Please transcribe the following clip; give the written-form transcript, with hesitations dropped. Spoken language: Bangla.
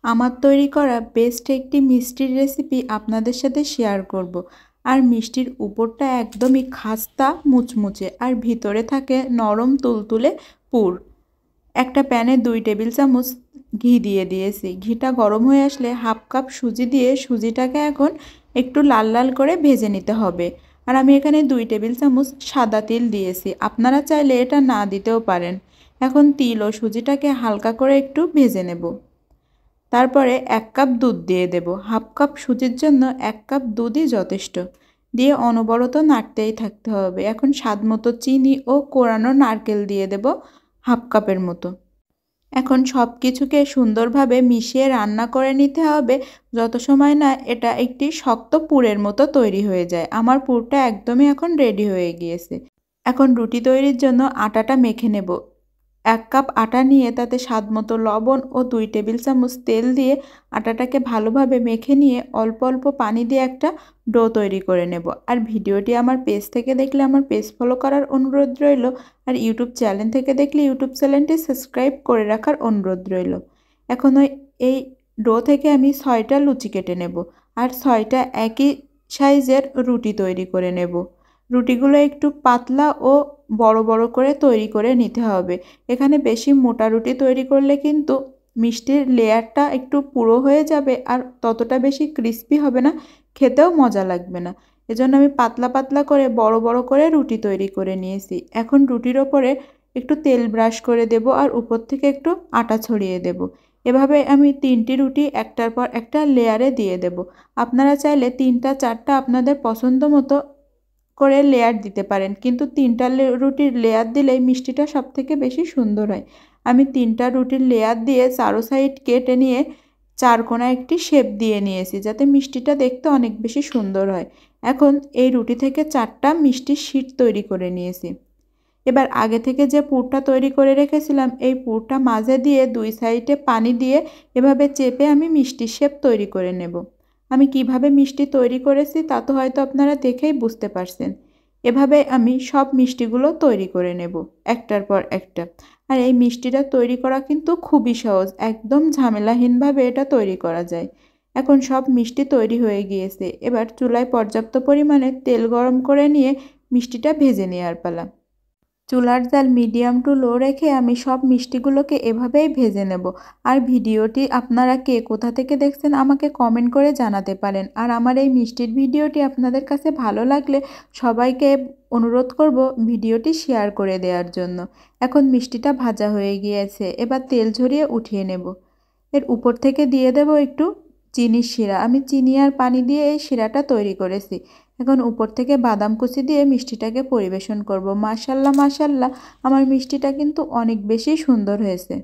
আমার তৈরি করা বেস্ট একটি মিষ্টির রেসিপি আপনাদের সাথে শেয়ার করব। আর মিষ্টির উপরটা একদমই খাস্তা মুচমুচে আর ভিতরে থাকে নরম তুলতুলে পুর। একটা প্যানে 2 টেবিল চামচ ঘি দিয়ে দিয়েছি। ঘিটা গরম হয়ে আসলে হাফ কাপ সুজি দিয়ে সুজিটাকে এখন একটু লাল লাল করে ভেজে নিতে হবে। আর আমি এখানে 2 টেবিল চামচ সাদা তিল দিয়েছি, আপনারা চাইলে এটা না দিতেও পারেন। এখন তিল ও সুজিটাকে হালকা করে একটু ভেজে নেব। তারপরে 1 কাপ দুধ দিয়ে দেব। হাফ কাপ সুজির জন্য 1 কাপ দুধই যথেষ্ট। দিয়ে অনবরত নাড়তেই থাকতে হবে। এখন স্বাদ মতো চিনি ও কোরানো নারকেল দিয়ে দেব হাফ কাপের মতো। এখন সব কিছুকে সুন্দরভাবে মিশিয়ে রান্না করে নিতে হবে যত সময় না এটা একটি শক্ত পুরের মতো তৈরি হয়ে যায়। আমার পুরটা একদমই এখন রেডি হয়ে গিয়েছে। এখন রুটি তৈরির জন্য আটাটা মেখে নেব। 1 কাপ আটা নিয়ে তাতে স্বাদমতো লবণ ও 2 টেবিল চামচ তেল দিয়ে আটাটাকে ভালোভাবে মেখে নিয়ে অল্প অল্প পানি দিয়ে একটা ডো তৈরি করে নেব। আর ভিডিওটি আমার পেজ থেকে দেখলে আমার পেজ ফলো করার অনুরোধ রইল। আর ইউটিউব চ্যানেল থেকে দেখলে ইউটিউব চ্যানেলটি সাবস্ক্রাইব করে রাখার অনুরোধ রইল। এখন এই ডো থেকে আমি 6টা লুচি কেটে নেব আর 6টা একই সাইজের রুটি তৈরি করে নেব। রুটিগুলো একটু পাতলা ও বড় বড় করে তৈরি করে নিতে হবে। এখানে বেশি মোটা রুটি তৈরি করলে কিন্তু মিষ্টির লেয়ারটা একটু পুরো হয়ে যাবে আর ততটা বেশি ক্রিস্পি হবে না, খেতেও মজা লাগবে না। এজন্য আমি পাতলা পাতলা করে বড় বড় করে রুটি তৈরি করে নিয়েছি। এখন রুটির ওপরে একটু তেল ব্রাশ করে দেব আর উপর থেকে একটু আটা ছড়িয়ে দেব। এভাবে আমি 3টি রুটি একটার পর একটা লেয়ারে দিয়ে দেব। আপনারা চাইলে 3টা 4টা আপনাদের পছন্দ মতো করে লেয়ার দিতে পারেন, কিন্তু 3টা রুটির লেয়ার দিলেই মিষ্টিটা সবথেকে বেশি সুন্দর হয়। আমি 3টা রুটির লেয়ার দিয়ে চারো সাইড কেটে নিয়ে চারকোনা একটি শেপ দিয়ে নিয়েছি যাতে মিষ্টিটা দেখতে অনেক বেশি সুন্দর হয়। এখন এই রুটি থেকে 4টা মিষ্টির শিট তৈরি করে নিয়েছি। এবার আগে থেকে যে পুরটা তৈরি করে রেখেছিলাম এই পুরটা মাঝে দিয়ে 2 সাইডে পানি দিয়ে এভাবে চেপে আমি মিষ্টির শেপ তৈরি করে নেব। আমি কিভাবে মিষ্টি তৈরি করেছি তা তো হয়তো আপনারা দেখেই বুঝতে পারছেন। এভাবে আমি সব মিষ্টিগুলো তৈরি করে নেব একটার পর একটা। আর এই মিষ্টিটা তৈরি করা কিন্তু খুবই সহজ, একদম ঝামেলাহীনভাবে এটা তৈরি করা যায়। এখন সব মিষ্টি তৈরি হয়ে গিয়েছে। এবার চুলায় পর্যাপ্ত পরিমাণে তেল গরম করে নিয়ে মিষ্টিটা ভেজে নেওয়ার পালা। চুলার জাল মিডিয়াম টু লো রেখে আমি সব মিষ্টিগুলোকে এভাবেই ভেজে নেব। আর ভিডিওটি আপনারা কে কোথা থেকে দেখছেন আমাকে কমেন্ট করে জানাতে পারেন। আর আমার এই মিষ্টির ভিডিওটি আপনাদের কাছে ভালো লাগলে সবাইকে অনুরোধ করব ভিডিওটি শেয়ার করে দেওয়ার জন্য। এখন মিষ্টিটা ভাজা হয়ে গিয়েছে, এবার তেল ঝরিয়ে উঠিয়ে নেব। এর উপর থেকে দিয়ে দেব একটু চিনির শিরা। আমি চিনি আর পানি দিয়ে এই শিরাটা তৈরি করেছি। এখন উপর থেকে বাদাম কুচি দিয়ে মিষ্টিটাকে পরিবেশন করব। মাশাআল্লাহ মাশাআল্লাহ, আমার মিষ্টিটা কিন্তু অনেক বেশি সুন্দর হয়েছে।